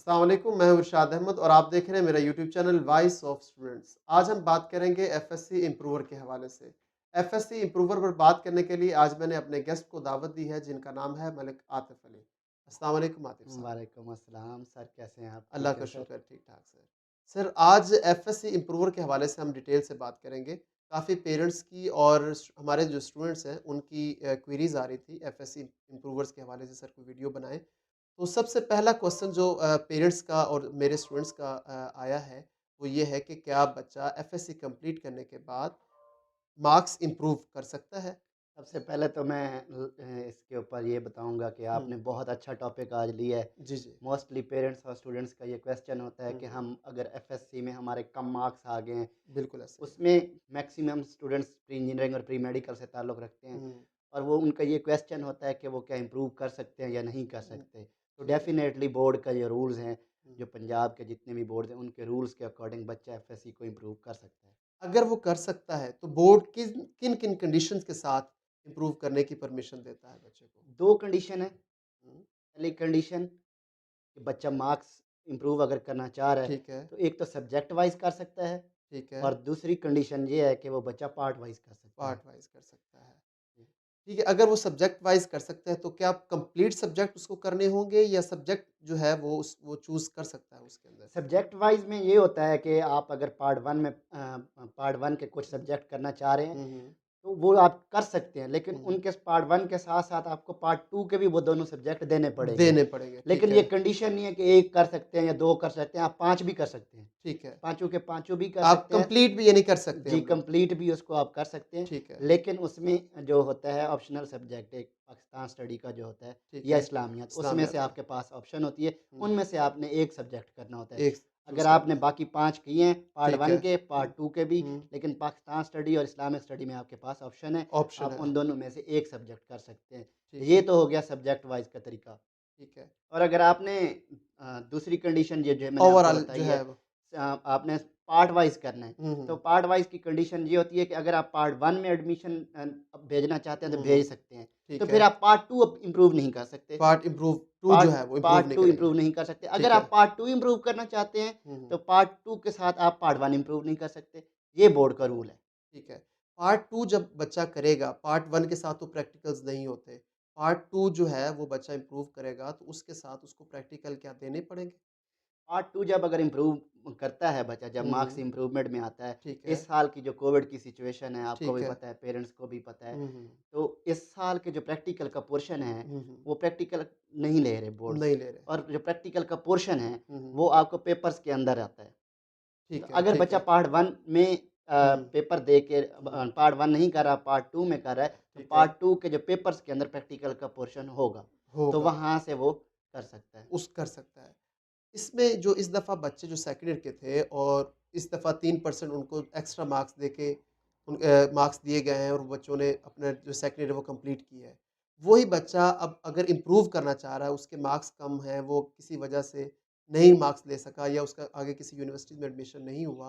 अस्सलाम वालेकुम, मैं हूं इरशाद अहमद और आप देख रहे हैं मेरा YouTube channel voice of students. आज हम बात करेंगे एफएससी इम्प्रूवर के हवाले से। एफएससी इम्प्रूवर पर बात करने के लिए आज मैंने अपने गेस्ट को दावत दी है जिनका नाम है मलिक आतिफ अली। अस्सलाम वालेकुम आतिफ साहब। वालेकुम अस्सलाम सर, कैसे हैं आप? अल्लाह ठीक का हैं सर? शुक्र, ठीक-ठाक सर। सर आज एफएससी इम्प्रूवर के हवाले से हम डिटेल से बात करेंगे। काफ़ी पेरेंट्स की और हमारे जो स्टूडेंट्स हैं उनकी क्वेरीज़ आ रही थी एफएससी इम्प्रूवर्स के हवाले से, सर कोई वीडियो बनाएँ। तो सबसे पहला क्वेश्चन जो पेरेंट्स का और मेरे स्टूडेंट्स का आया है, वो ये है कि क्या बच्चा एफएससी कंप्लीट करने के बाद मार्क्स इम्प्रूव कर सकता है? सबसे पहले तो मैं इसके ऊपर ये बताऊँगा कि हुँ, आपने बहुत अच्छा टॉपिक आज लिया है। जी, जी। मोस्टली पेरेंट्स और स्टूडेंट्स का ये क्वेश्चन होता है हुँ, कि हुँ। हम अगर एफएससी में हमारे कम मार्क्स आ गए हैं, बिल्कुल ऐसे ही। उसमें मैक्सिमम स्टूडेंट्स प्री इंजीनियरिंग और प्री मेडिकल से ताल्लुक़ रखते हैं हुँ, और वो उनका ये क्वेश्चन होता है कि वो क्या इम्प्रूव कर सकते हैं या नहीं कर हुँ, सकते। तो ठीक है। डेफ़िनेटली बोर्ड का ये रूल्स हैं, हुँ। जो पंजाब के जितने भी बोर्ड हैं, उनके रूल्स के अकॉर्डिंग बच्चा एफएससी को इम्प्रूव कर सकता है। अगर वो कर सकता है, तो बोर्ड किन-किन कंडीशंस के साथ इम्प्रूव करने की परमिशन देता है बच्चे को? 2 कंडीशन है। हुँ, पहली कंडीशन कि बच्चा मार्क्स इम्प्रूव अगर करना चाह रहा है, ठीक है, तो एक तो सब्जेक्ट वाइज़ कर सकता है ठीक है। और दूसरी कंडीशन ये है कि वो बच्चा पार्ट वाइज़ कर सकता है। पार्ट वाइज़ कर सकता है। ठीक है, अगर वो सब्जेक्ट वाइज़ कर सकते हैं, तो क्या कंप्लीट सब्जेक्ट उसको करने होंगे या सब्जेक्ट जो है वो चूज़ कर सकता है उसके अंदर से? सब्जेक्ट वाइज़ में ये होता है कि आप अगर पार्ट 1 के कुछ सब्जेक्ट करना चाह रहे हैं, हुँ, हुँ, तो वो आप कर सकते हैं, लेकिन हुँ। उनके पार्ट 1 के साथ-साथ आपको पार्ट 2 के भी वो दोनों सब्जेक्ट देने पड़ेंगे। देने पड़ेंगे, ठीक लेकिन है, ये कंडीशन नहीं है कि 1 कर सकते हैं या 2 कर सकते हैं, आप 5 भी कर सकते हैं। ठीक है। पाँचों के पाँचों भी कर आप सकते हैं। कंप्लीट भी यानी कर सकते हैं जी, हम लोग। कंप्लीट भी उसको आप कर सकते हैं, ठीक है, लेकिन उसमें जो होता है ऑप्शनल सब्जेक्ट एक पाकिस्तान स्टडी का जो होता है ठीक या है। इस्लामियात, उसमें से इस्लामियात का। आपके पास ऑप्शन होती है, हुँ, उनमें से आपने एक सब्जेक्ट करना होता है। एक अगर चूज़ आपने करना है। बाकी 5 किए हैं, पार्ट ठीक 1 है। के, हुँ, पार्ट 2 के भी, हुँ, लेकिन पाकिस्तान स्टडी और इस्लामिक स्टडी में आपके पास ऑप्शन है, ऑप्शन आप है। उन दोनों में से एक सब्जेक्ट कर सकते हैं। ठीक ये है, तो हो गया सब्जेक्ट वाइज़ का तरीका। ठीक है। और अगर आपने दूसरी कंडीशन ये जो मैंने आपको ओवरॉल जो बताई है, है वो आपने पार्ट वाइज़ करना है, हुँ, तो हुँ, पार्ट वाइज़ की कंडीशन ये होती है कि अगर आप पार्ट 1 में एडमिशन भेजना चाहते हैं तो हुँ, भेज हुँ, सकते हैं। तो ठीक फिर है। आप पार्ट 2 अब इम्प्रूव नहीं कर सकते। पार्ट इम्प्रूव 2 जो पार्ट है वो इम्प्रूव पार्ट नहीं 2 करेंगे। इम्प्रूव नहीं कर सकते। अगर ठीक आप है। पार्ट 2 इम्प्रूव करना चाहते हैं, हुँ, हुँ। तो पार्ट 2 के साथ आप पार्ट 1 इम्प्रूव नहीं कर सकते। ये बोर्ड का रूल है। ठीक है। पार्ट 2 जब बच्चा करेगा, पार्ट 1 के साथ तो प्रैक्टिकल्स नहीं होते। पार्ट 2 जो है वो बच्चा इम्प्रूव करेगा तो उसके साथ उसको प्रैक्टिकल क्या देने पड़ेंगे? पार्ट 2 जब अगर इम्प्रूव करता है बच्चा, जब हुँ, मार्क्स हुँ। इम्प्रूवमेंट में आता है, ठीक है, इस साल की जो कोविड की सिचुएशन है, आपको ठीक भी है। पता है, पेरेंट्स को भी पता है। हुँ, हुँ। तो इस साल के जो प्रैक्टिकल का पोर्शन है, हुँ, हुँ। वो प्रैक्टिकल नहीं ले रहे बोर्ड्स नहीं ले रहे। और जो प्रैक्टिकल का पोर्शन है, हुँ, हुँ। वो आपको पेपर्स के अंदर आता है। तो ठीक है, अगर ठीक बच्चा है। पार्ट 1 में हुँ, पेपर दे के हुँ। पार्ट 1 नहीं कर रहा, पार्ट 2 में कर रहा है, तो ठीक है, पार्ट 2 के जो पेपर्स के अंदर प्रैक्टिकल का पोर्शन होगा, तो होगा। वहाँ से वो कर सकता है। उस कर सकता है। इसमें जो इस दफ़ा बच्चे जो सेकंड ईयर के थे और इस दफ़ा 3% उनको एक्स्ट्रा मार्क्स देके मार्क्स दिए गए हैं और बच्चों ने अपना जो सेकंड ईयर है वो कंप्लीट किया है। वही बच्चा अब अगर इम्प्रूव करना चाह रहा है, उसके मार्क्स कम हैं, वो किसी वजह से नहीं मार्क्स ले सका या उसका आगे किसी यूनिवर्सिटी में एडमिशन नहीं हुआ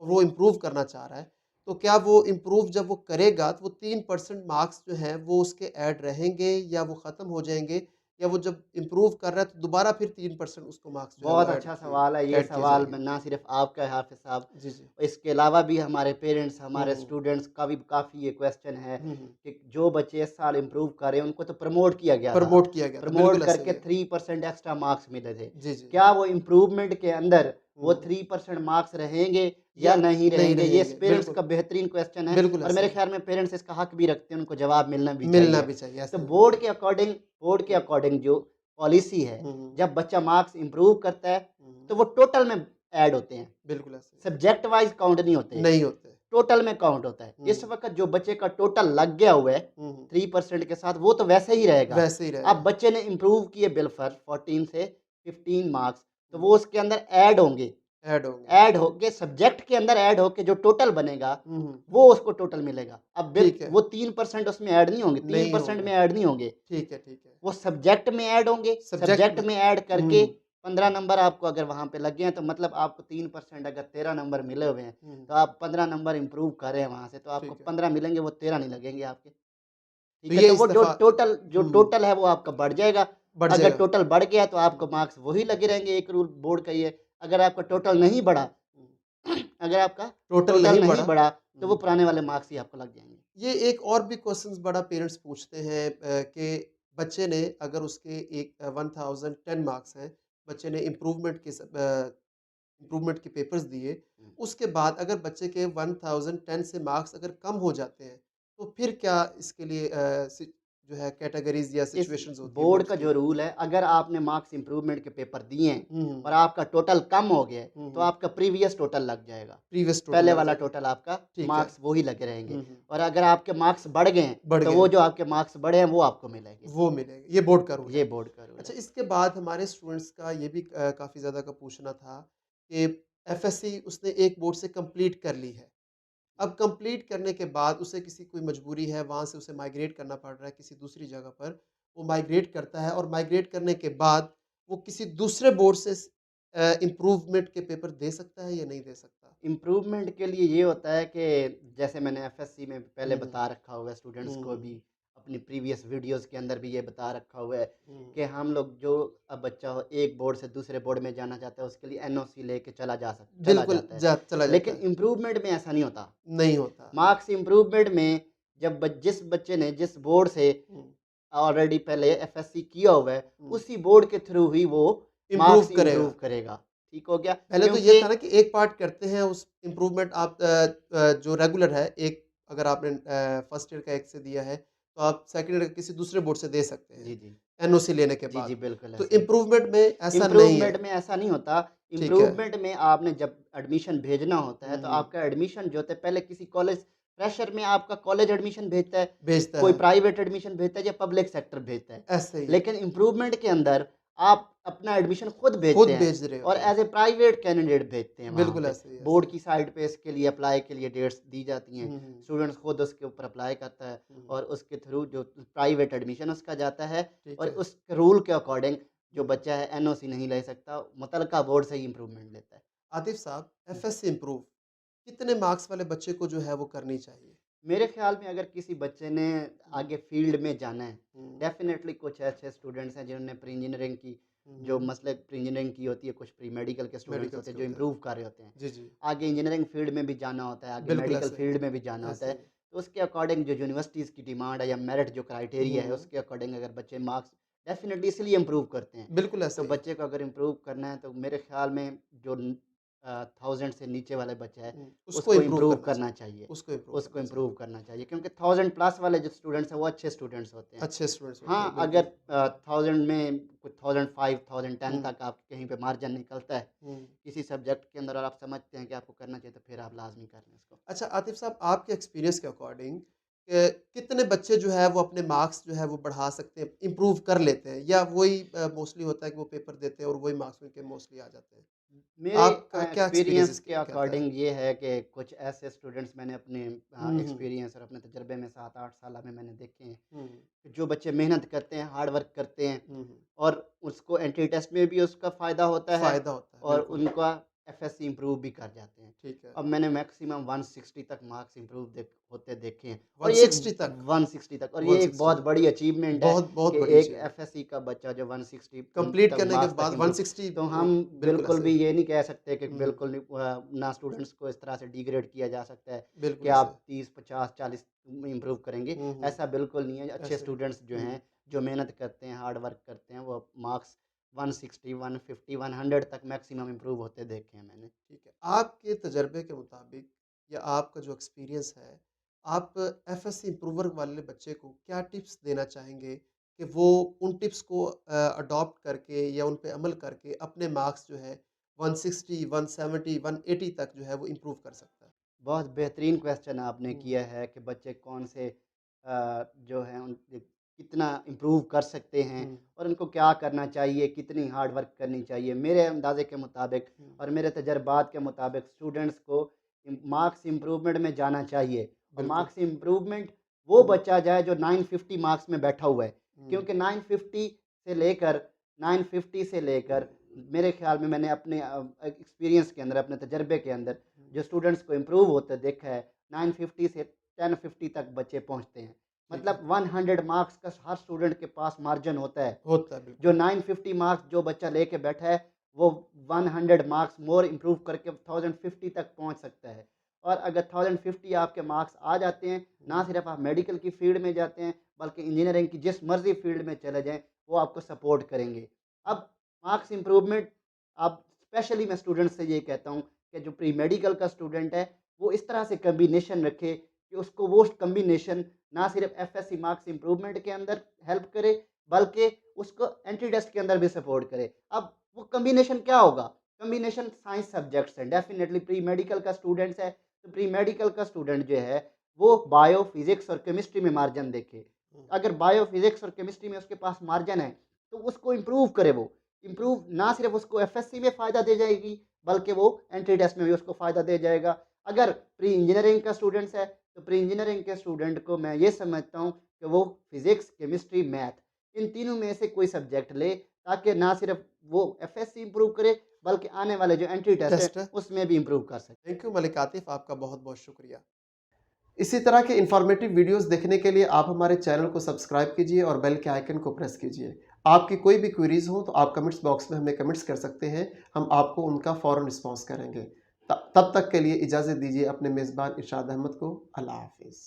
और वो इम्प्रूव करना चाह रहा है, तो क्या वो इम्प्रूव जब वो करेगा तो वो 3% मार्क्स जो हैं वो उसके ऐड रहेंगे या वो ख़त्म हो जाएँगे या वो जब इम्प्रूव कर रहा है तो दोबारा फिर 3% उसको मार्क्स जो है वो बहुत अच्छा सवाल है ये ऐड किए सवाल, जाएँगे? मैं ना सिर्फ़ आपका है हाफ़िज़ साहब, जी, जी। इसके अलावा भी हमारे पेरेंट्स, हुँ, हमारे हुँ। स्टूडेंट्स का भी काफ़ी ये क्वेश्चन है हुँ, हुँ। कि जो बच्चे इस साल इम्प्रूव कर रहे हैं, उनको तो प्रमोट किया गया था। प्रमोट किया गया था, प्रमोट बिल्कुल ऐसा ही करके है। 3% एक्स्ट्रा मार्क्स मिले थे। जी, जी। क्या वो इम्प्रूवमेंट के अंदर वो हुँ। 3% मार्क्स रहेंगे या या नहीं नहीं रहेंगे? ये रहेंगे, पेरेंट्स बिल्कुल, का बेहतरीन क्वेश्चन है बिल्कुल और ऐसा मेरे ही है। ख़्याल में पेरेंट्स इसका हक भी रखते हैं, उनको जवाब मिलना भी मिलना चाहिए। भी चाहिए, तो ऐसा ही होना चाहिए। बोर्ड के हुँ, अकॉर्डिंग जो पॉलिसी है, हुँ, हुँ, जब बच्चा मार्क्स इम्प्रूव करता है, हुँ। तो वो टोटल में ऐड होते हैं। बिल्कुल ऐसा ही है। सब्जेक्ट वाइज़ काउंट नहीं होते, नहीं होते। टोटल में काउंट होता है। इस हुँ, वक़्त जो बच्चे का टोटल लग गया हुआ है, हुँ, हुँ। 3% के साथ, वो तो वैसे ही रहेगा। वैसे ही अब रहेगा। बच्चे ने इम्प्रूव किए बिलफ़र्ज़ 14 से 15 मार्क्स, तो हुँ, वो उसके अंदर ऐड होंगे। ऐड होंगे। ऐड होके सब्जेक्ट के अंदर ऐड होके जो टोटल बनेगा, हुँ, हुँ। वो उसको टोटल मिलेगा। अब ठीक है, वो 3% उसमें ऐड नहीं होंगे, नहीं 3% होंगे। में ऐड नहीं होंगे। ठीक है, ठीक है। वो सब्जेक्ट में ऐड होंगे, सब्जेक्ट सब्जेक्ट में में ऐड हुँ, करके हुँ, 15 नंबर आपको अगर वहाँ पे लग गए हैं, तो मतलब आपको 3% अगर 13 नंबर मिले हुए हैं, हुँ। तो आप 15 नंबर इम्प्रूव कर रहे हैं वहाँ से, तो आपको ठीक है। 15 मिलेंगे, वो 13 नहीं लगेंगे आपके। तो ठीक है? ये तो इस वो दफ़ा जो हुँ, टोटल है, वो आपका बढ़ जाएगा बढ़ अगर जाएगा। टोटल बढ़ गया तो आपको हुँ, मार्क्स वही लगे रहेंगे, एक रूल बोर्ड का ये है। अगर आपका टोटल नहीं बढ़ा हुँ। अगर आपका टोटल टोटल नहीं नहीं बढ़ा। बढ़ा, तो वो हुँ। पुराने वाले मार्क्स ही आपको लग जाएँगे। ये एक और भी क्वेश्चंस बड़ा पेरेंट्स पूछते हैं कि बच्चे ने अगर उसके 1010 मार्क्स हैं, बच्चे ने इम्प्रूवमेंट के पेपर्स दिए, हुँ। उसके बाद अगर बच्चे के 1010 से मार्क्स अगर कम हो जाते हैं, तो फिर क्या इसके लिए जो है कैटेगरीज़ या इस सिचुएशंस होती है बोर्ड बोर्ड्स का की? जो रूल है, अगर आपने मार्क्स इम्प्रूवमेंट के पेपर दिए हैं हुँ, हुँ। और आपका टोटल कम हो गया है, हुँ, तो हुँ। आपका प्रीवियस टोटल लग जाएगा। प्रीवियस टोटल पहले लग वाला जाएगा। टोटल आपका ठीक है। मार्क्स वही लगे रहेंगे हुँ, हुँ। और अगर आपके मार्क्स बढ़ गए हैं, बढ़ तो गए वो हैं, जो आपके मार्क्स बढ़े हैं, वो आपको मिलेंगे। वो मिलेंगे, ये बोर्ड का रूल ये है। बोर्ड का रूल अच्छा है। इसके बाद हमारे स्टूडेंट्स का ये भी काफ़ी ज़्यादा का पूछना था कि एफएससी उसने एक बोर्ड से कंप्लीट कर ली है। अब कंप्लीट करने के बाद उसे किसी कोई मजबूरी है, वहाँ से उसे माइग्रेट करना पड़ रहा है किसी दूसरी जगह पर। वो माइग्रेट करता है और माइग्रेट करने के बाद वो किसी दूसरे बोर्ड से इम्प्रूवमेंट के पेपर दे सकता है या नहीं दे सकता? इम्प्रूवमेंट के लिए ये होता है कि जैसे मैंने एफएससी में पहले हुँ, हुँ। बता रखा हुआ है स्टूडेंट्स को भी, हुँ, अपनी प्रीवियस वीडियोस के अंदर भी ये बता रखा हुआ है हुँ। कि हम लोग जो अब बच्चा हो एक बोर्ड से दूसरे बोर्ड में जाना चाहता है उसके लिए एनओसी लेके चला बिल्कुल, जाता है। जा चला लेकिन जाता है। इम्प्रूवमेंट में ऐसा नहीं होता। नहीं होता। मार्क्स इम्प्रूवमेंट में जब जिस बच्चे ने जिस बोर्ड से हुँ, ऑलरेडी पहले एफएससी किया हुआ है, हुँ। उसी बोर्ड के थ्रू ही वो इम्प्रूव मार्क्स करेगा। इम्प्रूव करेगा। ठीक हो गया? पहले तो ये क्योंकि था ना कि एक पार्ट करते हैं उस इम्प्रूवमेंट आप जो रेगुलर है, एक अगर आपने फर्स्ट ईयर का एक से दिया है, तो आप सेकंड ईयर का किसी दूसरे बोर्ड से दे सकते हैं, जी, जी। एनओसी लेने के जी, जी, बाद। बिल्कुल तो ऐसा ही। इम्प्रूवमेंट में ऐसा नहीं है। इम्प्रूवमेंट में ऐसा नहीं होता। ठीक है। इम्प्रूवमेंट में आपने जब एडमिशन भेजना होता है, हुँ, तो हुँ। आपका एडमिशन जो होता है पहले किसी कॉलेज फ्रेशर में आपका कॉलेज एडमिशन भेजता है, भेजता कोई है, प्राइवेट एडमिशन भेजता है या पब्लिक सेक्टर भेजता है। ऐसे ही है। लेकिन इम्प्रूवमेंट के अंदर आप अपना एडमिशन खुद भेजते खुद हैं भेज रहे और होते हैं। एज़ ए प्राइवेट कैंडिडेट भेजते हैं वहाँ बिल्कुल पे। ऐसे बोर्ड ही। की साइट पे इसके लिए अप्लाई के लिए डेट्स दी जाती हैं। हुँ, हुँ। स्टूडेंट्स खुद उसके ऊपर अप्लाई करता है हुँ, हुँ। और उसके थ्रू जो प्राइवेट एडमिशन उसका जाता है ठीक और है। उस रूल के अकॉर्डिंग जो हुँ। बच्चा है एनओसी नहीं ले सकता, मुतलका बोर्ड से ही इम्प्रूवमेंट लेता है। आतिफ़ साहब, हुँ। एफएससी इम्प्रूव कितने मार्क्स वाले बच्चे को जो है वो करनी चाहिए? मेरे ख़्याल में अगर किसी बच्चे ने हुँ, आगे फ़ील्ड में जाना है, हुँ, डेफ़िनेटली कुछ ऐसे स्टूडेंट्स हैं जिन्होंने प्री इंजीनियरिंग की, हुँ, जो हुँ। मसले प्री इंजीनियरिंग की होती है, कुछ प्री मेडिकल के स्टूडेंट्स मेडिकल्स होते हैं के जो होते हैं। इम्प्रूव कर रहे होते हैं। जी, जी। आगे इंजीनियरिंग फ़ील्ड में भी जाना होता है, आगे बिल्कुल मेडिकल ऐसे ही, फ़ील्ड में भी जाना होता ऐसे है, ही। तो उसके अकॉर्डिंग जो यूनिवर्सिटीज़ की डिमांड है या मेरिट जो क्राइटेरिया है, हुँ, उसके अकॉर्डिंग अगर बच्चे मार्क्स डेफ़िनेटली इसलिए इम्प्रूव करते हैं। बिल्कुल ऐसे तो ही है। बच्चे को अगर इम्प्रूव करना है तो मेरे ख़्याल में जो 1000 से नीचे वाले बच्चा है, उसको उसको इम्प्रूव इम्प्रूव करना करना चाहिए, चाहिए। उसको इम्प्रूव उसको करना चाहिए। इम्प्रूव करना चाहिए क्योंकि 1000 प्लस वाले जो स्टूडेंट्स हैं वो अच्छे स्टूडेंट्स होते हैं। अच्छे स्टूडेंट्स होते हैं, हाँ, बिल्कुल। अगर 1000 में कुछ 1005, 1010 हुँ, तक आपके कहीं पे मार्जिन निकलता है, हुँ। किसी सब्जेक्ट के अंदर और आप समझते हैं कि आपको करना चाहिए तो फिर आप लाज़मी कर लें इसको। अच्छा आतिफ़ साहब आपके एक्सपीरियंस के अकॉर्डिंग कितने बच्चे जो है वो अपने मार्क्स जो है वो बढ़ा सकते हैं, इम्प्रूव कर लेते हैं या वही मोस्टली होता है कि वो पेपर देते हैं और वही मार्क्स उनके मोस्टली आ जाते हैं? मेरे आपका क्या एक्सपीरियंस एक्सपीरियंस इस के कहता है? अकॉर्डिंग ये है कि कुछ ऐसे स्टूडेंट्स मैंने अपने हुँ, हुँ। एक्सपीरियंस और अपने तजुर्बे में 7-8 साल में मैंने देखे हैं। हुँ, जो बच्चे मेहनत करते हैं, हार्ड वर्क करते हैं हुँ, हुँ। और उसको एंट्री टेस्ट में भी उसका फ़ायदा होता है फ़ायदा होता है, और बिल्कुल। उनका एफएससी इम्प्रूव भी कर जाते हैं। ठीक है। अब मैंने मैक्सिमम 160 तक मार्क्स इम्प्रूव होते देखे हैं और ये एक 160 तक? 160 तक और ये एक 160 बहुत बड़ी अचीवमेंट है बहुत बहुत कि बड़ी एक अचीवमेंट। एफएससी का बच्चा जो 160 कंप्लीट तक करने के मार्क्स तक बाद इम्प्रूव 160 तो हम बिल्कुल बिल्कुल ऐसे भी ही। ये नहीं कह सकते कि हुँ, बिल्कुल नहीं ना स्टूडेंट्स को इस तरह से डिग्रेड किया जा सकता है कि बिल्कुल ऐसे। आप 30, 50, 40 इम्प्रूव करेंगे। हुँ, हुँ। ऐसा बिल्कुल नहीं है। अच्छे ऐसे ही। स्टूडेंट्स जो हुँ, हैं, जो मेहनत करते हैं, हार्ड वर्क करते हैं, वो मार्क्स 160, 150, 100 तक मैक्सिमम इम्प्रूव होते देखे हैं मैंने। ठीक है। आपके तजर्बे के मुताबिक या आपका जो एक्सपीरियंस है, आप एफएससी इम्प्रूवर वाले बच्चे को क्या टिप्स देना चाहेंगे कि वो उन टिप्स को अडॉप्ट करके या उन पे अमल करके अपने मार्क्स जो है 160, 170, 180 तक जो है वो इम्प्रूव कर सकता है? बहुत बेहतरीन क्वेश्चन आपने हुँ, किया है कि बच्चे कौन से जो हैं उन कितना इम्प्रूव कर सकते हैं हुँ, और उनको क्या करना चाहिए, कितनी हार्ड वर्क करनी चाहिए। मेरे अंदाज़े के मुताबिक हुँ। और मेरे तजर्बात के मुताबिक स्टूडेंट्स को मार्क्स इम्प्रूवमेंट में जाना चाहिए और बिल्कुल। मार्क्स इम्प्रूवमेंट वो हुँ, बच्चा जाए जो 950 मार्क्स में बैठा हुआ है हुँ, क्योंकि 950 से लेकर मेरे ख्याल में मैंने अपने एक्सपीरियंस के अंदर अपने तजर्बे के अंदर हुँ। जो स्टूडेंट्स को इम्प्रूव होते देखा है 950 से 1050 तक बच्चे पहुंचते हैं ठीक है। मतलब 100 मार्क्स का हर स्टूडेंट के पास मार्जिन होता है। होता है, जो बिल्कुल। 950 मार्क्स जो बच्चा लेके बैठा है, वो 100 मार्क्स मोर इम्प्रूव करके 1050 तक पहुँच सकता है। और अगर 1050 आपके मार्क्स आ जाते हैं, ना हुँ, सिर्फ आप मेडिकल की फ़ील्ड में जाते हैं, बल्कि इंजीनियरिंग की जिस मर्ज़ी फ़ील्ड में चले जाएँ, वो आपको सपोर्ट करेंगे। अब मार्क्स इम्प्रूवमेंट, अब स्पेशली मैं स्टूडेंट्स से ये कहता हूँ कि जो प्री मेडिकल का स्टूडेंट है, वो इस तरह से कॉम्बिनेशन रखे कि उसको वो कॉम्बिनेशन ना सिर्फ एफएससी मार्क्स इम्प्रूवमेंट के अंदर हेल्प करे, बल्कि उसको एंट्री टेस्ट के अंदर भी सपोर्ट करे। अब वो कॉम्बिनेशन क्या होगा? कॉम्बिनेशन साइंस सब्जेक्ट्स हैं, डेफिनिटली प्री मेडिकल का स्टूडेंट्स है, तो प्री मेडिकल का स्टूडेंट जो है, वो बायो, फिज़िक्स और केमिस्ट्री में मार्जिन देखे। हुँ, अगर बायो, फिज़िक्स और केमिस्ट्री में उसके पास मार्जिन है, तो उसको इम्प्रूव करे वो। इम्प्रूव ना सिर्फ उसको एफएससी में फ़ायदा दे जाएगी, बल्कि वो एंट्री टेस्ट में भी उसको फ़ायदा दे जाएगा। अगर प्री इंजीनियरिंग का स्टूडेंट्स है, तो प्री इंजीनियरिंग के स्टूडेंट को मैं ये समझता हूँ कि वो फिज़िक्स, केमिस्ट्री, मैथ इन तीनों में से कोई सब्जेक्ट ले, ताकि ना सिर्फ वो एफएससी इम्प्रूव करे, बल्कि आने वाले जो एंट्री टेस्ट है, टेस्ट है। उसमें भी इम्प्रूव कर सके। थैंक यू मलिक आतिफ़, आपका बहुत-बहुत शुक्रिया। इसी तरह के इन्फॉर्मेटिव वीडियोज़ देखने के लिए आप हमारे चैनल को सब्सक्राइब कीजिए और बेल के आइकन को प्रेस कीजिए। आपकी कोई भी क्वेरीज़ हो तो आप कमेंट्स बॉक्स में हमें कमेंट्स कर सकते हैं, हम आपको उनका फ़ौरन रिस्पॉन्स करेंगे। तब तक के लिए इजाज़त दीजिए अपने मेज़बान इरशाद अहमद को। अल्लाह हाफ़िज़।